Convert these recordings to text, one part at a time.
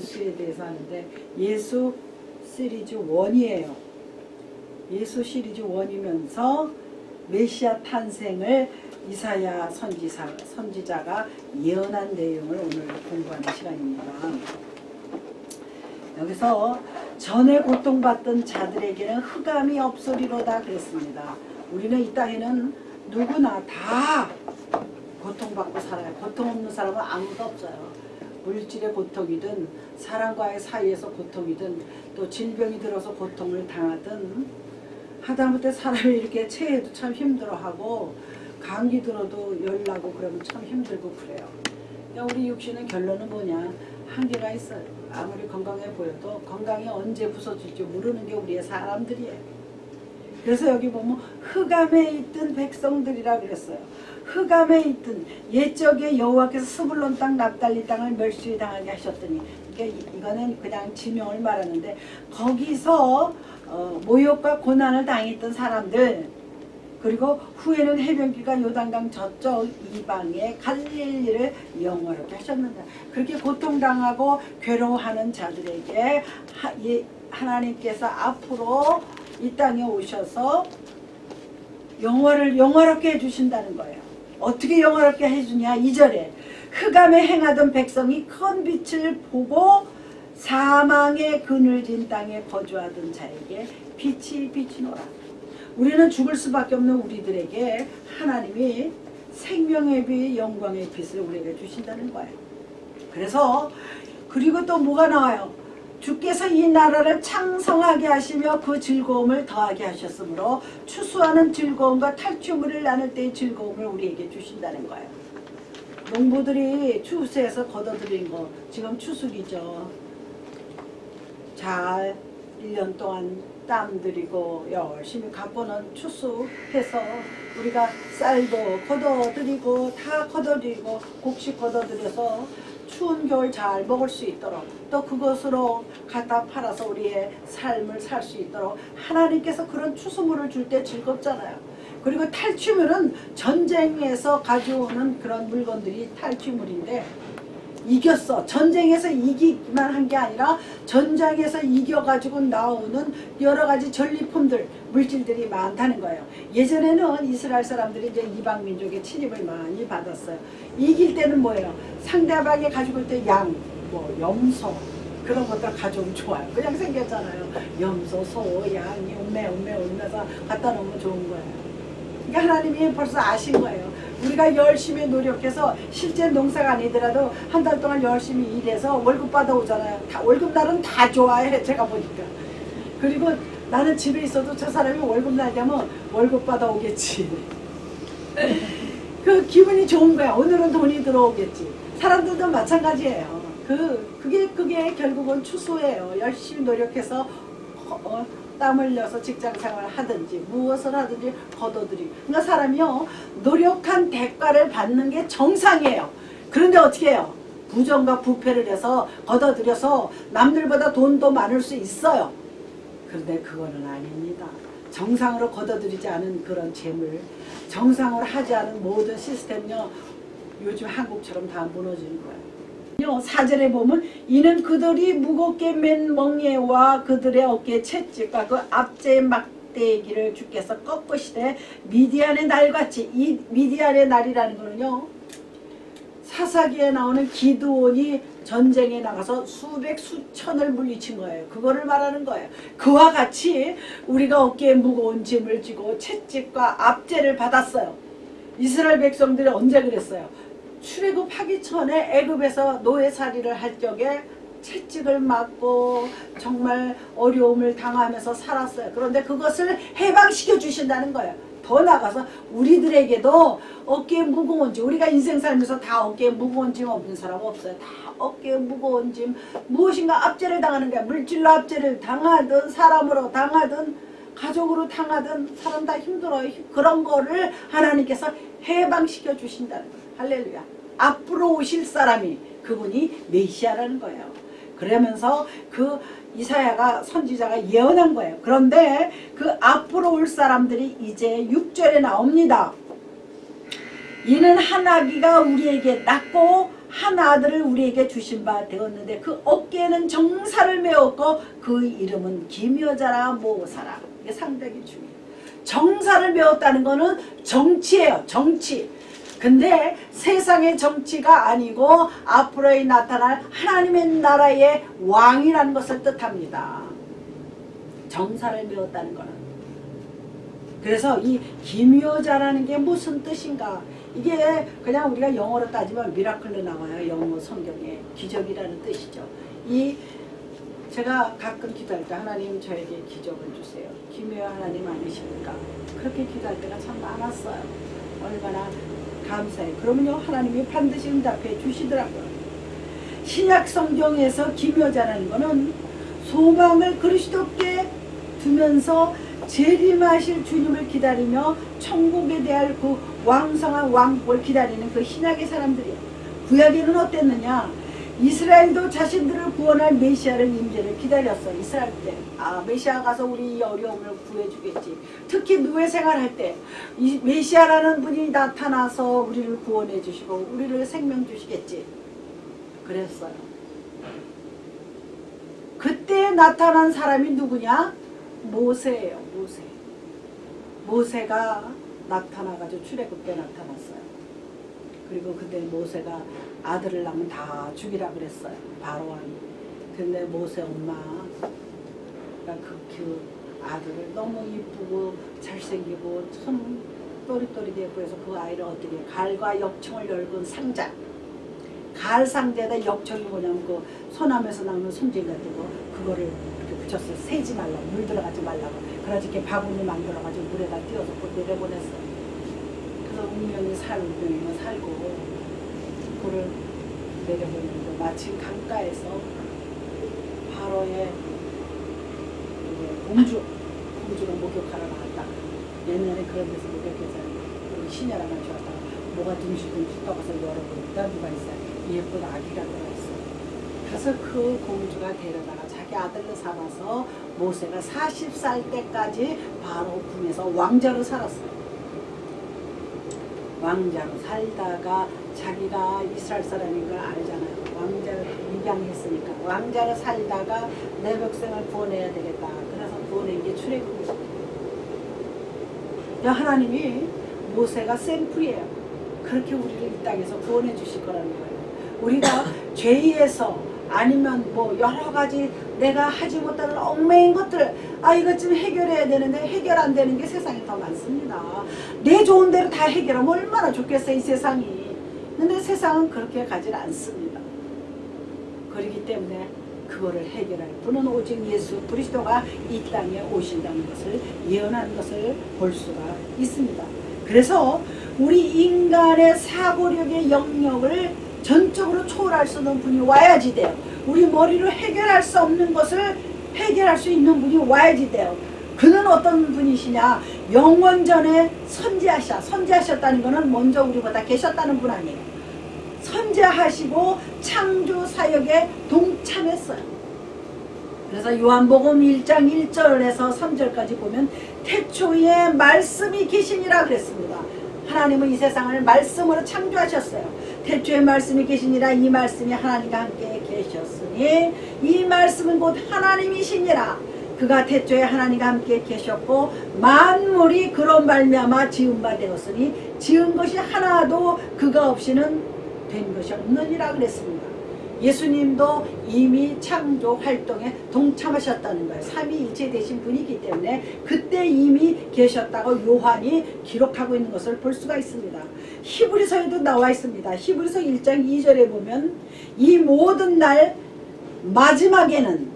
예수에 대해서 하는데 예수 시리즈 1이에요. 예수 시리즈 1이면서 메시아 탄생을 이사야 선지자가 예언한 내용을 오늘 공부하는 시간입니다. 여기서 전에 고통받던 자들에게는 흑암이 없으리로다 그랬습니다. 우리는 이 땅에는 누구나 다 고통받고 살아요. 고통 없는 사람은 아무도 없어요. 물질의 고통이든 사람과의 사이에서 고통이든 또 질병이 들어서 고통을 당하든 하다못해 사람이 이렇게 체해도 참 힘들어하고 감기 들어도 열나고 그러면 참 힘들고 그래요. 우리 육신은 결론은 뭐냐? 한계가 있어요. 아무리 건강해 보여도 건강이 언제 부서질지 모르는 게 우리의 사람들이에요. 그래서 여기 보면 흑암에 있던 백성들이라 그랬어요. 흑암에 있던 옛적에 여호와께서 스불론 땅 납달리 땅을 멸시당하게 하셨더니 이거는 그냥 지명을 말하는데 거기서 모욕과 고난을 당했던 사람들 그리고 후에는 해변길과 요단강 저쪽 이방에 갈릴리를 영원하게 하셨는다. 그렇게 고통당하고 괴로워하는 자들에게 하나님께서 앞으로 이 땅에 오셔서 영화롭게 해주신다는 거예요. 어떻게 영화롭게 해주냐? 2절에 흑암에 행하던 백성이 큰 빛을 보고 사망의 그늘진 땅에 거주하던 자에게 빛이 비치노라. 우리는 죽을 수밖에 없는 우리들에게 하나님이 생명의 빛, 영광의 빛을 우리에게 주신다는 거예요. 그래서 그리고 또 뭐가 나와요? 주께서 이 나라를 창성하게 하시며 그 즐거움을 더하게 하셨으므로 추수하는 즐거움과 탈취물을 나눌 때의 즐거움을 우리에게 주신다는 거예요. 농부들이 추수해서 걷어들인 거 지금 추수기죠. 잘 1년 동안 땀 들이고 열심히 갖고는 추수해서 우리가 쌀도 걷어들이고 다 걷어들이고 곡식 걷어들여서 추운 겨울 잘 먹을 수 있도록 또 그것으로 갖다 팔아서 우리의 삶을 살 수 있도록 하나님께서 그런 추수물을 줄 때 즐겁잖아요. 그리고 탈취물은 전쟁에서 가져오는 그런 물건들이 탈취물인데 이겼어. 전쟁에서 이기기만 한 게 아니라 전장에서 이겨가지고 나오는 여러 가지 전리품들, 물질들이 많다는 거예요. 예전에는 이스라엘 사람들이 이제 이방 민족의 침입을 많이 받았어요. 이길 때는 뭐예요? 상대방이 가지고 올 때 양, 뭐 염소 그런 것들 가져오면 좋아요. 그냥 생겼잖아요. 염소, 소, 양이 음매서 갖다 놓으면 좋은 거예요. 그러니까 하나님이 벌써 아신 거예요. 우리가 열심히 노력해서 실제 농사가 아니더라도 한 달 동안 열심히 일해서 월급 받아오잖아요. 월급날은 다 좋아해 제가 보니까. 그리고 나는 집에 있어도 저 사람이 월급날 되면 월급 받아오겠지. 그 기분이 좋은 거야. 오늘은 돈이 들어오겠지. 사람들도 마찬가지예요. 그게 결국은 추수예요. 열심히 노력해서 땀 흘려서 직장생활을 하든지 무엇을 하든지 걷어들이고. 그러니까 사람이요 노력한 대가를 받는 게 정상이에요. 그런데 어떻게 해요? 부정과 부패를 해서 걷어들여서 남들보다 돈도 많을 수 있어요. 그런데 그거는 아닙니다. 정상으로 걷어들이지 않은 그런 재물, 정상으로 하지 않은 모든 시스템요 요즘 한국처럼 다 무너지는 거예요. 4절에 보면 이는 그들이 무겁게 맨 멍에와 그들의 어깨에 채찍과 그 앞제의 막대기를 주께서 꺾으시되 미디안의 날같이 이 미디안의 날이라는 거는요 사사기에 나오는 기드온이 전쟁에 나가서 수백 수천을 물리친 거예요. 그거를 말하는 거예요. 그와 같이 우리가 어깨에 무거운 짐을 지고 채찍과 압제를 받았어요. 이스라엘 백성들이 언제 그랬어요? 출애굽하기 전에 애굽에서 노예살이를 할 적에 채찍을 맞고 정말 어려움을 당하면서 살았어요. 그런데 그것을 해방시켜 주신다는 거예요. 더 나아가서 우리들에게도 어깨에 무거운 짐, 우리가 인생 살면서 다 어깨에 무거운 짐 없는 사람 없어요. 다 어깨에 무거운 짐, 무엇인가 압제를 당하는 거야. 물질로 압제를 당하든 사람으로 당하든 가족으로 당하든 사람 다 힘들어요. 그런 거를 하나님께서 해방시켜 주신다는 거예요. 할렐루야. 앞으로 오실 사람이 그분이 메시아라는 거예요. 그러면서 그 이사야가 선지자가 예언한 거예요. 그런데 그 앞으로 올 사람들이 이제 6절에 나옵니다. 이는 한 아기가 우리에게 낳고 한 아들을 우리에게 주신 바 되었는데 그 어깨에는 정사를 메었고 그 이름은 기묘자라 모사라. 이게 상당히 중요해요. 정사를 메었다는 거는 정치예요. 정치. 근데 세상의 정치가 아니고 앞으로 나타날 하나님의 나라의 왕이라는 것을 뜻합니다. 정사를 메었다는 거는. 그래서 이 기묘자라는 게 무슨 뜻인가? 이게 그냥 우리가 영어로 따지면 미라클로 나와요. 영어 성경에 기적이라는 뜻이죠. 제가 가끔 기도할 때 하나님 저에게 기적을 주세요. 기묘한 하나님 아니십니까? 그렇게 기도할 때가 참 많았어요. 얼마나 감사해요. 그러면요 하나님이 반드시 응답해 주시더라고요. 신약 성경에서 기묘자라는 거는 소망을 그리스도께 두면서 재림하실 주님을 기다리며 천국에 대할 그 왕성한 왕국을 기다리는 그 신약의 사람들이에요. 구약에는 어땠느냐? 이스라엘도 자신들을 구원할 메시아를 임재를 기다렸어. 이스라엘 때 메시아 가서 우리 이 어려움을 구해주겠지. 특히 노예 생활할 때 이 메시아라는 분이 나타나서 우리를 구원해 주시고 우리를 생명 주시겠지. 그랬어요. 그때 나타난 사람이 누구냐? 모세예요. 모세가 나타나가지고 출애굽 때 나타났어요. 그리고 그때 모세가 아들을 낳으면 다 죽이라 그랬어요. 바로왕이. 근데 모세 엄마가 그 아들을 너무 이쁘고 잘생기고 참 또릿또릿해 보여서 그 아이를 어떻게 갈과 역청을 열건 상자. 갈 상자에다 역청이 뭐냐면 그 소나무에서 나오는 손질 같은 거 그거를 이렇게 붙였어요. 새지 말라고, 물 들어가지 말라고. 그래서 이렇게 바구니 만들어가지고 물에다 띄워서 내려보냈어요. 그래서 운명이 운명이면 살고 그거를 내려보냈는데 마침 강가에서 바로의 공주가 목욕하러 나왔다. 옛날에 그런 데서 목욕해서 시녀랑 같이 왔다가 뭐가 둥실둥실 떠가서 열어보니까 누가 있어요. 예쁜 아기가 들어있어요. 그래서 그 공주가 데려다가 자기 아들로 삼아서 모세가 40살 때까지 바로 궁에서 왕자로 살았어요. 왕자로 살다가 자기가 이스라엘 사람인 걸 알잖아요. 왕자를 입양했으니까 왕자로 살다가 내 백성을 구원해야 되겠다. 그래서 구원한 게 출애굽이에요. 하나님이 모세가 샘플이에요. 그렇게 우리를 이 땅에서 구원해 주실 거라는 거예요. 우리가 죄에서 아니면 뭐 여러 가지 내가 하지 못하는 얽매인 것들 이것 좀 해결해야 되는데 해결 안 되는 게 세상에 더 많습니다. 내 좋은 대로 다 해결하면 얼마나 좋겠어요 이 세상이. 근데 세상은 그렇게 가질 않습니다. 그렇기 때문에 그거를 해결할 분은 오직 예수 그리스도가 이 땅에 오신다는 것을 예언하는 것을 볼 수가 있습니다. 그래서 우리 인간의 사고력의 영역을 전적으로 초월할 수 있는 분이 와야지 돼요. 우리 머리로 해결할 수 없는 것을 해결할 수 있는 분이 와야지 돼요. 그는 어떤 분이시냐? 영원전에 선지하셨다는 것은 먼저 우리보다 계셨다는 분 아니에요. 선지하시고 창조 사역에 동참했어요. 그래서 요한복음 1장 1절에서 3절까지 보면 태초에 말씀이 계시니라 그랬습니다. 하나님은 이 세상을 말씀으로 창조하셨어요. 태초에 말씀이 계시니라. 이 말씀이 하나님과 함께 계셨으니 이 말씀은 곧 하나님이시니라. 그가 태초에 하나님과 함께 계셨고 만물이 그로 말미암아 지은 바 되었으니 지은 것이 하나도 그가 없이는 된 것이 없느니라 그랬습니다. 예수님도 이미 창조 활동에 동참하셨다는 거예요. 삼위일체 되신 분이기 때문에 그때 이미 계셨다고 요한이 기록하고 있는 것을 볼 수가 있습니다. 히브리서에도 나와 있습니다. 히브리서 1장 2절에 보면 이 모든 날 마지막에는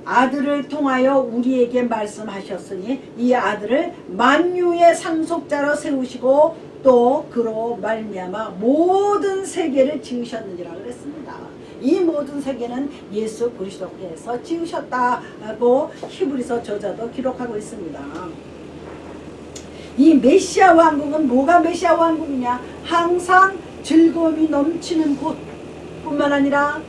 아들을 통하여 우리에게 말씀하셨으니 이 아들을 만유의 상속자로 세우시고 또 그로 말미암아 모든 세계를 지으셨느니라 그랬습니다. 이 모든 세계는 예수 그리스도께서 지으셨다고 히브리서 저자도 기록하고 있습니다. 이 메시아 왕국은 뭐가 메시아 왕국이냐? 항상 즐거움이 넘치는 곳뿐만 아니라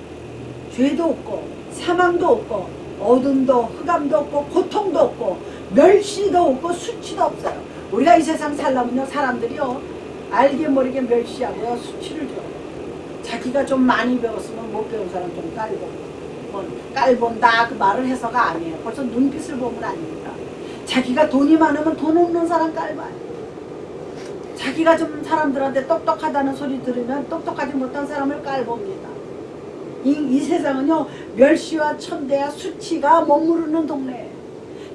죄도 없고 사망도 없고 어둠도 흑암도 없고 고통도 없고 멸시도 없고 수치도 없어요. 우리가 이 세상 살려면요 사람들이요 알게 모르게 멸시하고요 수치를 줘요. 자기가 좀 많이 배웠으면 못 배운 사람 좀 깔본다 그 말을 해서가 아니에요. 벌써 눈빛을 보면 아닙니다. 자기가 돈이 많으면 돈 없는 사람 깔봐요. 자기가 좀 사람들한테 똑똑하다는 소리 들으면 똑똑하지 못한 사람을 깔봅니다. 이 세상은요, 멸시와 천대와 수치가 머무르는 동네예요.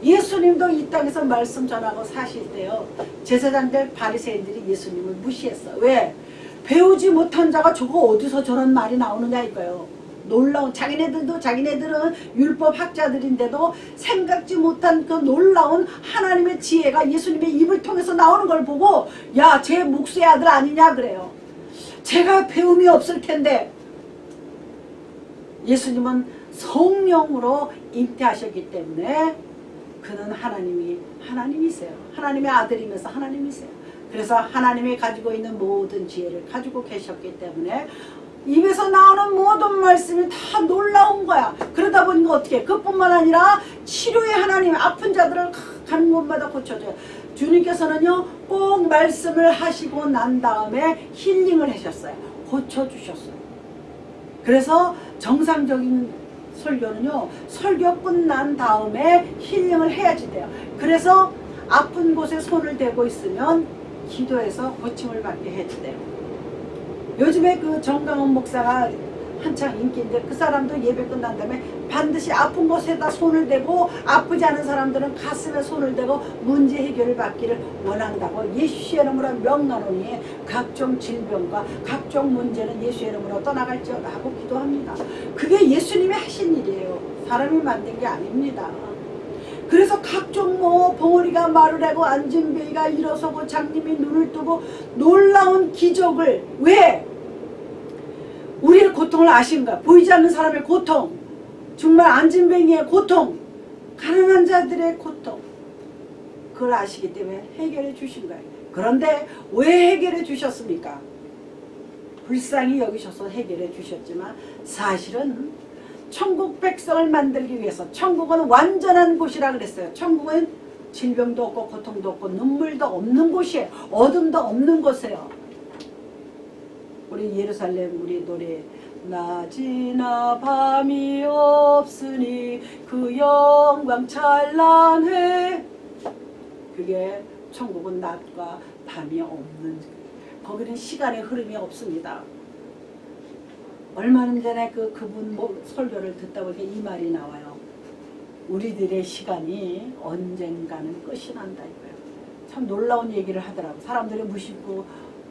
예수님도 이 땅에서 말씀 전하고 사실 때요, 제사장들 바리새인들이 예수님을 무시했어. 왜? 배우지 못한 자가 저거 어디서 저런 말이 나오느냐 이거예요. 놀라운, 자기네들은 율법 학자들인데도 생각지 못한 그 놀라운 하나님의 지혜가 예수님의 입을 통해서 나오는 걸 보고, 야, 쟤 목수의 아들 아니냐 그래요. 제가 배움이 없을 텐데. 예수님은 성령으로 잉태하셨기 때문에 그는 하나님이세요. 하나님의 아들이면서 하나님이세요. 그래서 하나님이 가지고 있는 모든 지혜를 가지고 계셨기 때문에 입에서 나오는 모든 말씀이 다 놀라운 거야. 그러다 보니까 어떻게, 그뿐만 아니라 치료의 하나님, 아픈 자들을 가는 곳마다 고쳐줘요. 주님께서는요, 꼭 말씀을 하시고 난 다음에 힐링을 하셨어요. 고쳐주셨어요. 그래서 정상적인 설교는요, 설교 끝난 다음에 힐링을 해야지 돼요. 그래서 아픈 곳에 손을 대고 있으면 기도해서 고침을 받게 해주대요. 요즘에 그 정강원 목사가 한창 인기인데, 그 사람도 예배 끝난 다음에 반드시 아픈 곳에다 손을 대고, 아프지 않은 사람들은 가슴에 손을 대고 문제 해결을 받기를 원한다고, 예수의 이름으로 명나노니 각종 질병과 각종 문제는 예수의 이름으로 떠나갈지어다 하고 기도합니다. 그게 예수님이 하신 일이에요. 사람이 만든 게 아닙니다. 그래서 각종 벙어리가 말을 하고 안진뱅이가 일어서고 장님이 눈을 뜨고 놀라운 기적을, 왜? 우리의 고통을 아신가? 보이지 않는 사람의 고통, 정말 안진뱅이의 고통, 가난한 자들의 고통, 그걸 아시기 때문에 해결해 주신 거예요. 그런데 왜 해결해 주셨습니까? 불쌍히 여기셔서 해결해 주셨지만, 사실은 천국 백성을 만들기 위해서, 천국은 완전한 곳이라 그랬어요. 천국은 질병도 없고 고통도 없고 눈물도 없는 곳이에요. 어둠도 없는 곳이에요. 우리 예루살렘 우리 노래, 낮이나 밤이 없으니 그 영광 찬란해. 그게 천국은 낮과 밤이 없는, 거기는 시간의 흐름이 없습니다. 얼마 전에 그분 설교를 듣다 보니까 이 말이 나와요. 우리들의 시간이 언젠가는 끝이 난다 이거예요. 참 놀라운 얘기를 하더라고. 사람들이 무심코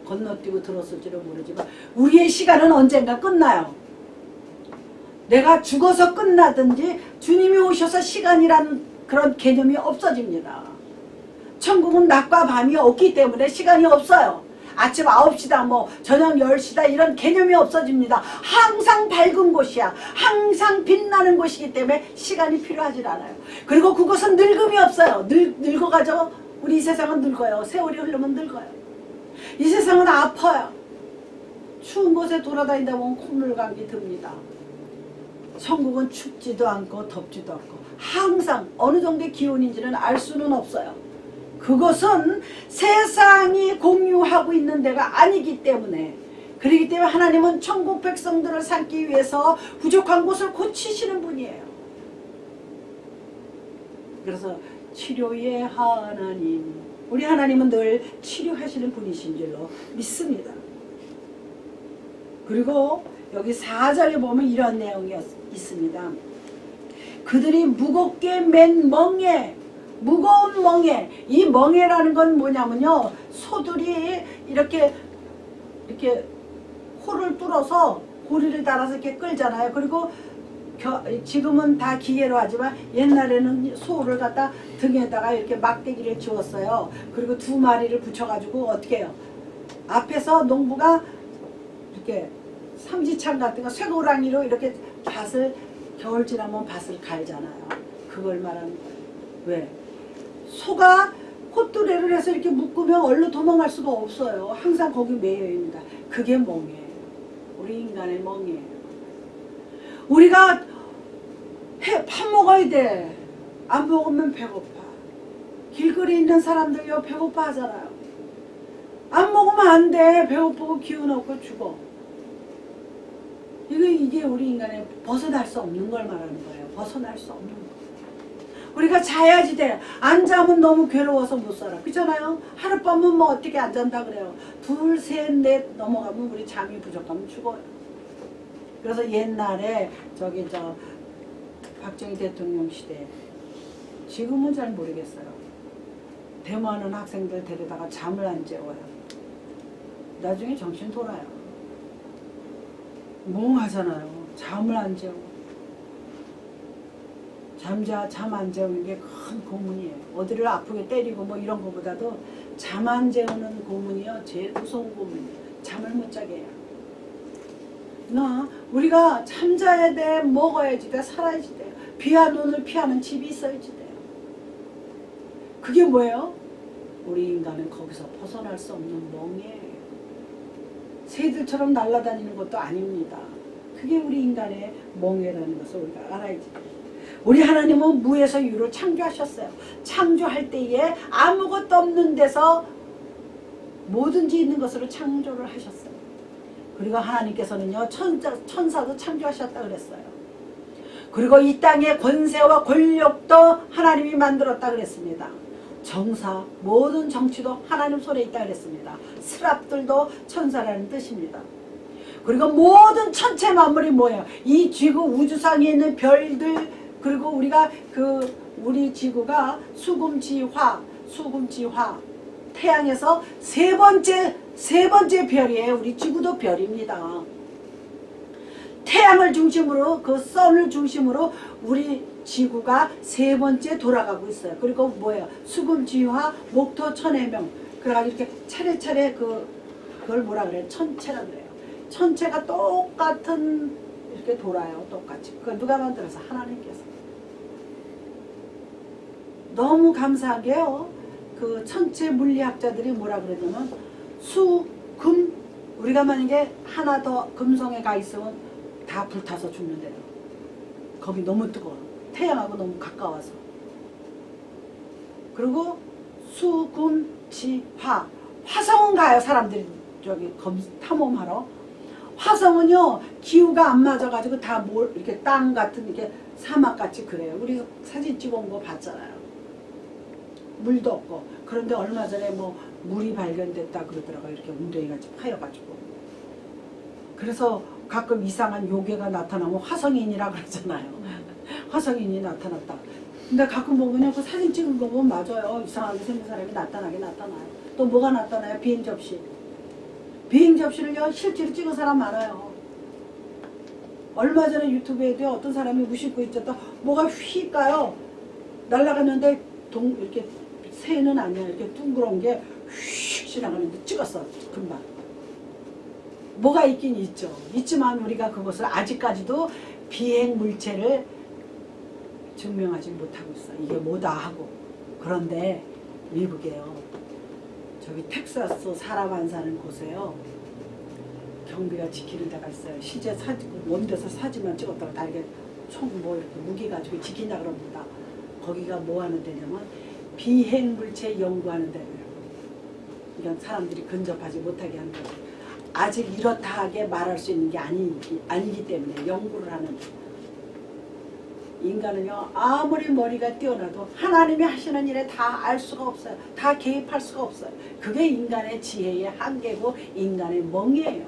건너뛰고 들었을지는 모르지만 우리의 시간은 언젠가 끝나요. 내가 죽어서 끝나든지 주님이 오셔서 시간이란 그런 개념이 없어집니다. 천국은 낮과 밤이 없기 때문에 시간이 없어요. 아침 9시다 저녁 10시다 이런 개념이 없어집니다. 항상 밝은 곳이야. 항상 빛나는 곳이기 때문에 시간이 필요하지 않아요. 그리고 그것은 늙음이 없어요. 늙어가죠. 우리 이 세상은 늙어요. 세월이 흐르면 늙어요. 이 세상은 아파요. 추운 곳에 돌아다니다 보면 콧물 감기 듭니다. 천국은 춥지도 않고 덥지도 않고 항상 어느 정도의 기온인지는 알 수는 없어요. 그것은 세상이 공유하고 있는 데가 아니기 때문에, 그렇기 때문에 하나님은 천국 백성들을 삼기 위해서 부족한 곳을 고치시는 분이에요. 그래서 치료의 하나님, 우리 하나님은 늘 치료하시는 분이신 줄로 믿습니다. 그리고 여기 4절에 보면 이런 내용이 있습니다. 그들이 무겁게 맨 멍에, 무거운 멍에, 이 멍에라는 건 뭐냐면요, 소들이 이렇게 호를 뚫어서 고리를 달아서 이렇게 끌잖아요. 그리고 지금은 다 기계로 하지만 옛날에는 소를 갖다 등에다가 이렇게 막대기를 지웠어요. 그리고 2마리를 붙여가지고 어떻게 해요? 앞에서 농부가 이렇게 삼지창 같은 거 쇠고랑이로 이렇게 밭을, 겨울 지나면 밭을 갈잖아요. 그걸 말하는 거예요. 왜? 소가 콧뚜레를 해서 이렇게 묶으면 얼른 도망갈 수가 없어요. 항상 거기 매여 있습니다. 그게 멍이에요. 우리 인간의 멍이에요. 우리가 밥 먹어야 돼. 안 먹으면 배고파. 길거리에 있는 사람들요 배고파 하잖아요. 안 먹으면 안 돼. 배고프고 기운 없고 죽어. 이게 우리 인간의 벗어날 수 없는 걸 말하는 거예요. 벗어날 수 없는 거. 우리가 자야지 돼. 안 자면 너무 괴로워서 못 살아. 그렇잖아요? 하룻밤은 뭐 어떻게 안 잔다 그래요. 둘, 셋, 넷 넘어가면 우리 잠이 부족하면 죽어요. 그래서 옛날에 박정희 대통령 시대, 지금은 잘 모르겠어요. 데모하는 학생들 데려다가 잠을 안 재워요. 나중에 정신 돌아요. 멍하잖아요. 잠을 안 재워. 잠 안 재우는 게 큰 고문이에요. 어디를 아프게 때리고 뭐 이런 거보다도 잠 안 재우는 고문이요. 제일 무서운 고문이에요. 잠을 못 자게 해요. 우리가 잠자야 돼, 먹어야지 돼, 살아야지 돼요. 비와 눈을 피하는 집이 있어야지 돼요. 그게 뭐예요? 우리 인간은 거기서 벗어날 수 없는 멍이에요. 새들처럼 날아다니는 것도 아닙니다. 그게 우리 인간의 멍이라는 것을 우리가 알아야지 돼요. 우리 하나님은 무에서 유로 창조하셨어요. 창조할 때에 아무것도 없는 데서 뭐든지 있는 것으로 창조를 하셨어요. 그리고 하나님께서는요, 천사도 창조하셨다 그랬어요. 그리고 이 땅의 권세와 권력도 하나님이 만들었다 그랬습니다. 정사, 모든 정치도 하나님 손에 있다 그랬습니다. 스랍들도 천사라는 뜻입니다. 그리고 모든 천체 만물이 뭐예요? 이 지구 우주상에 있는 별들, 그리고 우리가 우리 지구가 수금지화, 태양에서 세 번째 별이에요. 우리 지구도 별입니다. 태양을 중심으로, 그 선을 중심으로 우리 지구가 세 번째 돌아가고 있어요. 그리고 뭐예요? 수금지화, 목토, 천해명. 그래가지고 이렇게 차례차례 그걸 뭐라 그래요? 천체라 그래요. 천체가 똑같은 이렇게 돌아요. 똑같이. 그걸 누가 만들어서? 하나님께서. 너무 감사하게요. 그 천체 물리학자들이 뭐라 그러냐면 금, 우리가 만약에 하나 더 금성에 가 있으면 다 불타서 죽는데요. 거기 너무 뜨거워. 태양하고 너무 가까워서. 그리고 수금지화, 화성은 가요. 사람들이 탐험하러. 화성은요, 기후가 안 맞아가지고 다 이렇게 땅 같은, 이렇게 사막같이 그래요. 우리 사진 찍어온 거 봤잖아요. 물도 없고. 그런데 얼마 전에 뭐 물이 발견됐다 그러더라고요. 이렇게 웅덩이같이 파여가지고. 그래서 가끔 이상한 요괴가 나타나면 화성인이라 그러잖아요. 화성인이 나타났다. 근데 가끔 보면요, 그 사진 찍은 거 보면 맞아요. 이상하게 생긴 사람이 나타나요. 또 뭐가 나타나요? 비행 접시. 비행 접시를요, 실제로 찍은 사람 많아요. 얼마 전에 유튜브에도 어떤 사람이 무심코 있었다. 뭐가 휙 가요. 날아갔는데 이렇게 새는 아니야. 이렇게 둥그런 게 휙 지나가는데 찍었어. 금방. 뭐가 있긴 있죠. 있지만 우리가 그것을 아직까지도 비행 물체를 증명하지 못하고 있어. 이게 뭐다 하고. 그런데 미국에요. 저기 텍사스 사람 안 사는 곳에요. 경비가 지키는 데가 있어요. 실제 원대에서 사진만 찍었다가 다 이렇게 총 뭐 이렇게 무기 가지고 지킨다 그럽니다. 거기가 뭐 하는 데냐면 비행 물체 연구하는 데예요. 이런 사람들이 근접하지 못하게 하는 거죠. 아직 이렇다 하게 말할 수 있는 게 아니기 때문에 연구를 하는 거예요. 인간은요, 아무리 머리가 뛰어나도 하나님이 하시는 일에 다 알 수가 없어요. 다 개입할 수가 없어요. 그게 인간의 지혜의 한계고 인간의 멍이에요.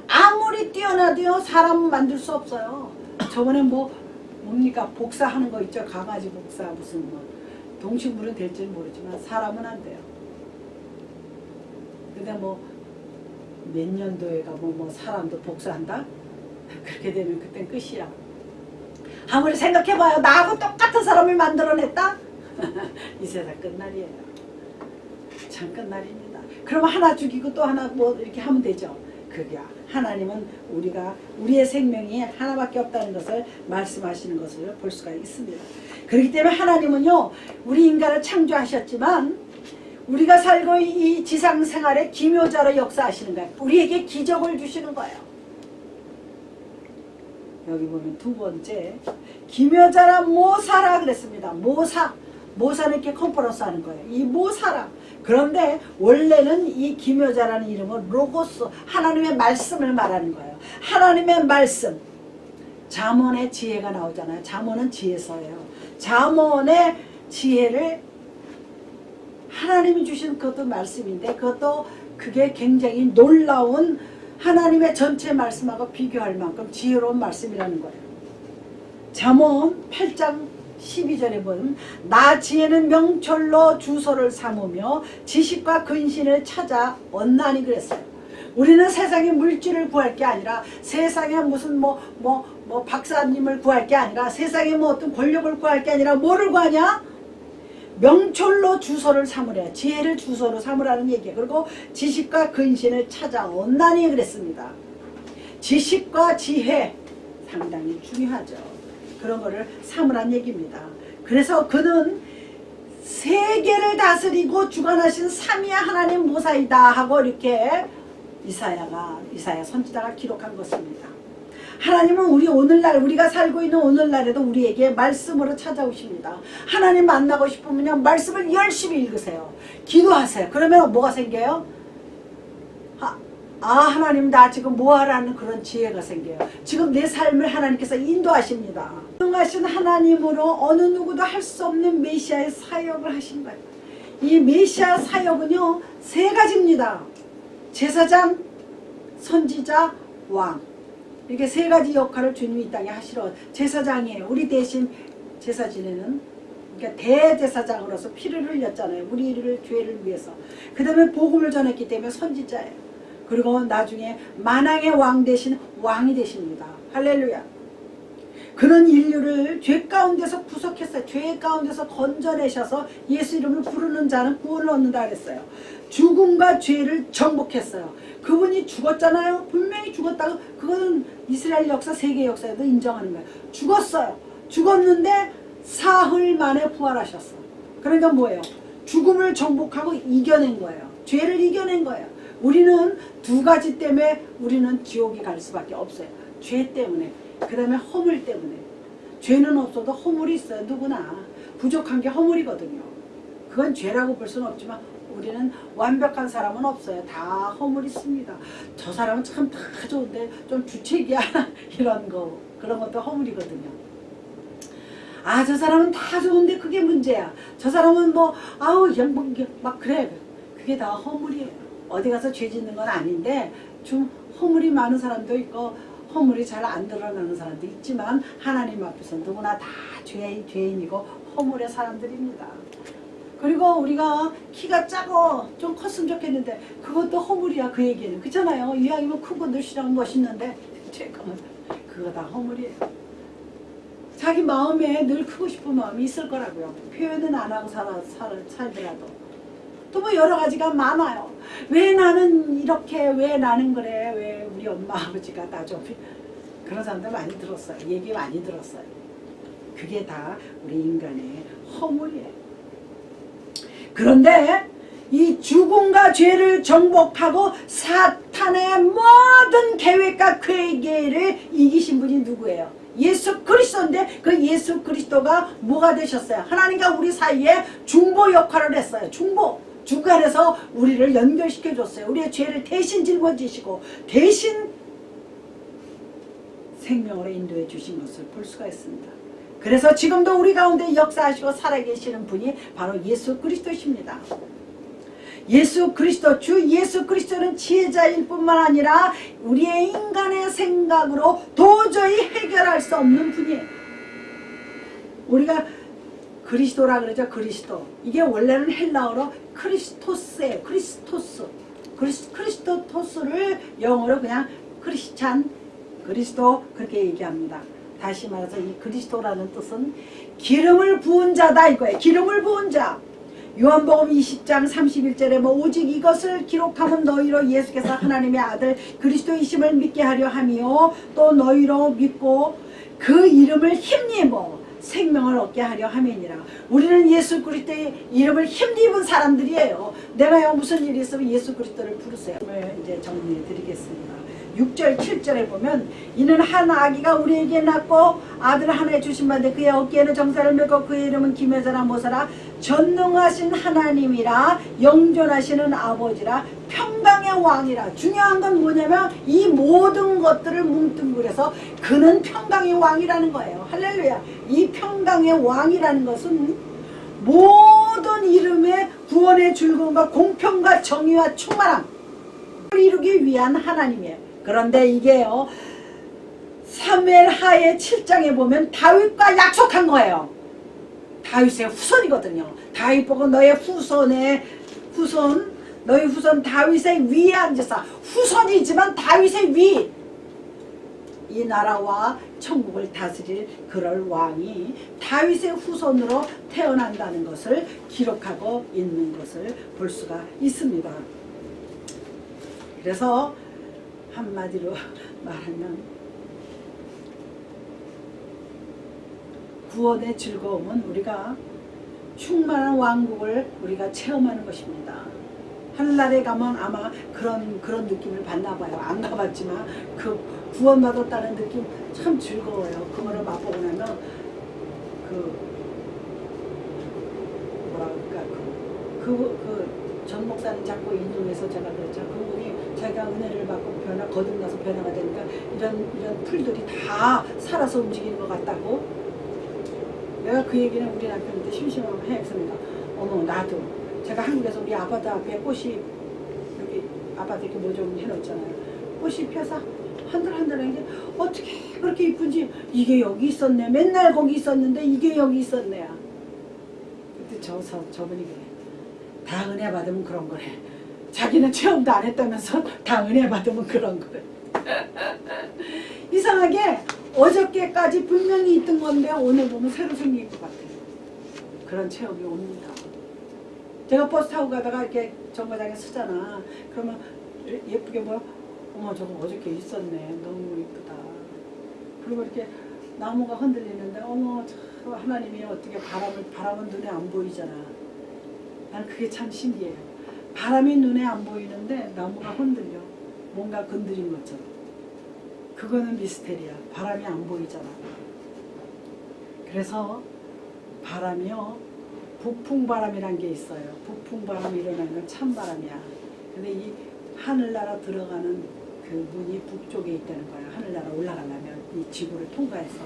아무리 뛰어나도요, 사람 만들 수 없어요. 저번에 뭡니까? 복사하는 거 있죠? 강아지 복사, 무슨 동식물은 될지는 모르지만 사람은 안 돼요. 근데 몇 년도에 가면 사람도 복사한다? 그렇게 되면 그땐 끝이야. 아무리 생각해봐요. 나하고 똑같은 사람을 만들어냈다? 이 세상 끝날이에요. 참 끝날입니다. 그럼 하나 죽이고 또 하나 이렇게 하면 되죠. 그게 하나님은 우리의 생명이 하나밖에 없다는 것을 말씀하시는 것을 볼 수가 있습니다. 그렇기 때문에 하나님은요, 우리 인간을 창조하셨지만 우리가 살고 이 지상 생활에 기묘자로 역사하시는 거예요. 우리에게 기적을 주시는 거예요. 여기 보면 두 번째, 기묘자라 모사라 그랬습니다. 모사는 이렇게 컨퍼런스 하는 거예요. 이 모사라, 그런데 원래는 이 기묘자라는 이름은 로고스, 하나님의 말씀을 말하는 거예요. 하나님의 말씀. 잠언의 지혜가 나오잖아요. 잠언은 지혜서예요. 잠언의 지혜를 하나님이 주신 그것도 말씀인데 그게 굉장히 놀라운 하나님의 전체 말씀하고 비교할 만큼 지혜로운 말씀이라는 거예요. 잠언 8장 12절에 보면 나 지혜는 명철로 주소를 삼으며 지식과 근신을 찾아 얻나니 그랬어요. 우리는 세상의 물질을 구할 게 아니라 세상에 무슨 박사님을 구할 게 아니라 세상에 어떤 권력을 구할 게 아니라 뭐를 구하냐? 명철로 주소를 삼으래. 지혜를 주소로 삼으라는 얘기예요. 그리고 지식과 근신을 찾아 얻나니 그랬습니다. 지식과 지혜 상당히 중요하죠. 그런 거를 삼으란 얘기입니다. 그래서 그는 세계를 다스리고 주관하신 삼위의 하나님 모사이다 하고 이렇게 이사야 선지자가 기록한 것입니다. 하나님은 우리가 살고 있는 오늘날에도 우리에게 말씀으로 찾아오십니다. 하나님 만나고 싶으면 말씀을 열심히 읽으세요. 기도하세요. 그러면 뭐가 생겨요? 하나님 나 지금 뭐하라는 그런 지혜가 생겨요. 지금 내 삶을 하나님께서 인도하십니다. 인도하신 하나님으로 어느 누구도 할 수 없는 메시아의 사역을 하신 거예요. 이 메시아 사역은요 3가지입니다. 제사장, 선지자, 왕. 이렇게 3가지 역할을 주님이 이 땅에 하시러 제사장이에요. 우리 대신 제사 지내는 그러니까 대제사장으로서 피를 흘렸잖아요. 우리를 죄를 위해서. 그 다음에 복음을 전했기 때문에 선지자예요. 그리고 나중에 만왕의 왕 대신 왕이 되십니다. 할렐루야. 그는 인류를 죄 가운데서 구속했어요. 죄 가운데서 건져내셔서 예수 이름을 부르는 자는 구원을 얻는다 그랬어요. 죽음과 죄를 정복했어요. 그분이 죽었잖아요. 분명히 죽었다고. 그거는 이스라엘 역사, 세계 역사에도 인정하는 거예요. 죽었어요. 죽었는데 사흘 만에 부활하셨어. 그러니까 뭐예요? 죽음을 정복하고 이겨낸 거예요. 죄를 이겨낸 거예요. 우리는 2가지 때문에 우리는 지옥에 갈 수밖에 없어요. 죄 때문에, 그 다음에 허물 때문에. 죄는 없어도 허물이 있어요. 누구나 부족한 게 허물이거든요. 그건 죄라고 볼 수는 없지만 우리는 완벽한 사람은 없어요. 다 허물이 있습니다. 저 사람은 참 다 좋은데 좀 주책이야 이런 거, 그런 것도 허물이거든요. 저 사람은 다 좋은데 그게 문제야. 저 사람은 막 그래. 그게 다 허물이에요. 어디 가서 죄 짓는 건 아닌데 좀 허물이 많은 사람도 있고 허물이 잘 안 드러나는 사람도 있지만 하나님 앞에서 누구나 다 죄인이고 허물의 사람들입니다. 그리고 우리가 키가 작고 좀 컸으면 좋겠는데 그것도 허물이야. 그 얘기는 그렇잖아요. 이왕이면 크고 늘씬하고 멋있는데 죄가면 그거 다 허물이에요. 자기 마음에 늘 크고 싶은 마음이 있을 거라고요. 표현은 안 하고 살더라도. 또 여러 가지가 많아요. 왜 나는 이렇게, 왜 나는 그래, 왜 우리 엄마 아버지가 나 좀 그런 사람들 많이 들었어요. 얘기 많이 들었어요. 그게 다 우리 인간의 허물이에요. 그런데 이 죽음과 죄를 정복하고 사탄의 모든 계획과 괴계를 이기신 분이 누구예요? 예수 그리스도인데 그 예수 그리스도가 뭐가 되셨어요? 하나님과 우리 사이에 중보 역할을 했어요. 중간에서 우리를 연결시켜 줬어요. 우리의 죄를 대신 짊어지시고 대신 생명으로 인도해 주신 것을 볼 수가 있습니다. 그래서 지금도 우리 가운데 역사하시고 살아계시는 분이 바로 예수 그리스도십니다. 예수 그리스도, 주 예수 그리스도는 지혜자일 뿐만 아니라 우리의 인간의 생각으로 도저히 해결할 수 없는 분이에요. 우리가 그리스도라 그러죠. 그리스도. 이게 원래는 헬라어로 크리스토스예요. 크리스토토스를 영어로 그냥 크리스찬, 그리스도 그렇게 얘기합니다. 다시 말해서 이 그리스도라는 뜻은 기름을 부은 자다 이거예요. 기름을 부은 자. 요한복음 20장 31절에 오직 이것을 기록하면 너희로 예수께서 하나님의 아들 그리스도이심을 믿게 하려 함이요 또 너희로 믿고 그 이름을 힘입어 생명을 얻게 하려 함이니라. 우리는 예수 그리스도의 이름을 힘입은 사람들이에요. 내가 무슨 일이 있으면 예수 그리스도를 부르세요. 이제 정리해 드리겠습니다. 6절 7절에 보면 이는 한 아기가 우리에게 낳고 아들 하나 주신 바인데 그의 어깨에는 정사를 메고 그의 이름은 기묘사라 모사라 전능하신 하나님이라 영존하시는 아버지라 평강의 왕이라. 중요한 건 뭐냐면 이 모든 것들을 뭉뚱그려서 그는 평강의 왕이라는 거예요. 할렐루야. 이 평강의 왕이라는 것은 모든 이름의 구원의 즐거움과 공평과 정의와 충만함 이루기 위한 하나님이에요. 그런데 이게요, 사무엘 하의 7장에 보면 다윗과 약속한 거예요. 다윗의 후손이거든요. 다윗 보고 너의 후손 다윗의 위에 앉으사. 후손이지만 다윗의 위. 이 나라와 천국을 다스릴 그럴 왕이 다윗의 후손으로 태어난다는 것을 기록하고 있는 것을 볼 수가 있습니다. 그래서 한마디로 말하면 구원의 즐거움은 우리가 충만한 왕국을 우리가 체험하는 것입니다. 하늘나라에 가면 아마 그런 느낌을 받나 봐요. 안 가봤지만 그 구원받았다는 느낌 참 즐거워요. 그거를 맛보고 나면 전 목사님 자꾸 인용해서 제가 그랬죠. 그분이 자기가 은혜를 받고 거듭나서 변화가 되니까 이런 풀들이 다 살아서 움직이는 것 같다고. 내가 그 얘기는 우리 남편한테 심심하면 해. 그래서 내가 어머 나도 제가 한국에서 우리 아파트 앞에 꽃이 여기 아파트 이렇게 뭐 좀 해놓잖아요. 꽃이 펴서 한들한들한 게 어떻게 그렇게 이쁜지. 이게 여기 있었네. 맨날 거기 있었는데 이게 여기 있었네야. 그때 저분이 그래. 다 은혜 받으면 그런 거래. 자기는 체험도 안 했다면서 다 은혜 받으면 그런 거래. 이상하게 어저께까지 분명히 있던 건데 오늘 보면 새로 생긴 것 같아요. 그런 체험이 옵니다. 제가 버스 타고 가다가 이렇게 정거장에 서잖아. 그러면 예쁘게 뭐 어머 저거 어저께 있었네. 너무 이쁘다. 그리고 이렇게 나무가 흔들리는데 어머 저 하나님이 어떻게 바람은 눈에 안 보이잖아. 난 그게 참 신기해요. 바람이 눈에 안 보이는데 나무가 흔들려. 뭔가 건드린 것처럼. 그거는 미스테리야. 바람이 안 보이잖아. 그래서 바람이요. 북풍바람이란 게 있어요. 북풍바람이 일어나는 건 찬바람이야. 근데 이 하늘나라 들어가는 그 문이 북쪽에 있다는 거야. 하늘나라 올라가려면 이 지구를 통과해서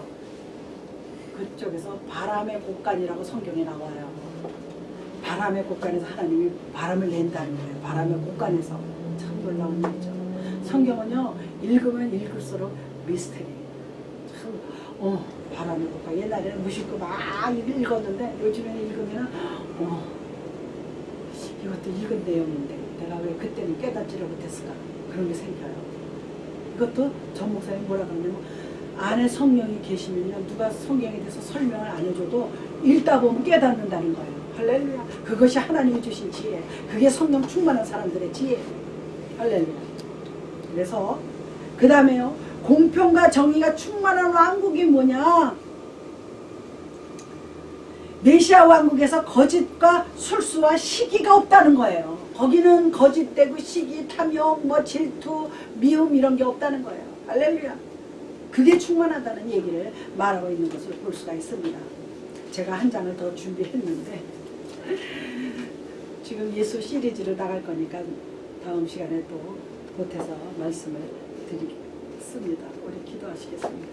그쪽에서 바람의 곳간이라고 성경에 나와요. 바람의 곳간에서 하나님이 바람을 낸다는 거예요. 바람의 곳간에서. 참 놀라운 일이죠. 성경은요 읽으면 읽을수록 미스테리. 참 바람의 곳간. 옛날에는 무심코 막 읽었는데 요즘에는 읽으면 이것도 읽은 내용인데 내가 왜 그때는 깨닫지를 못했을까. 그런 게 생겨요. 이것도 전 목사님이 뭐라 그러냐면 안에 성령이 계시면요 누가 성경에 대해서 설명을 안 해줘도 읽다 보면 깨닫는다는 거예요. 할렐루야. 그것이 하나님이 주신 지혜. 그게 성령 충만한 사람들의 지혜. 할렐루야. 그래서 그 다음에요. 공평과 정의가 충만한 왕국이 뭐냐. 메시아 왕국에서 거짓과 술수와 시기가 없다는 거예요. 거기는 거짓되고 시기, 탐욕, 질투, 미움 이런 게 없다는 거예요. 할렐루야. 그게 충만하다는 얘기를 말하고 있는 것을 볼 수가 있습니다. 제가 한 장을 더 준비했는데 지금 예수 시리즈로 나갈 거니까 다음 시간에 또 보태서 말씀을 드리겠습니다. 우리 기도하시겠습니다.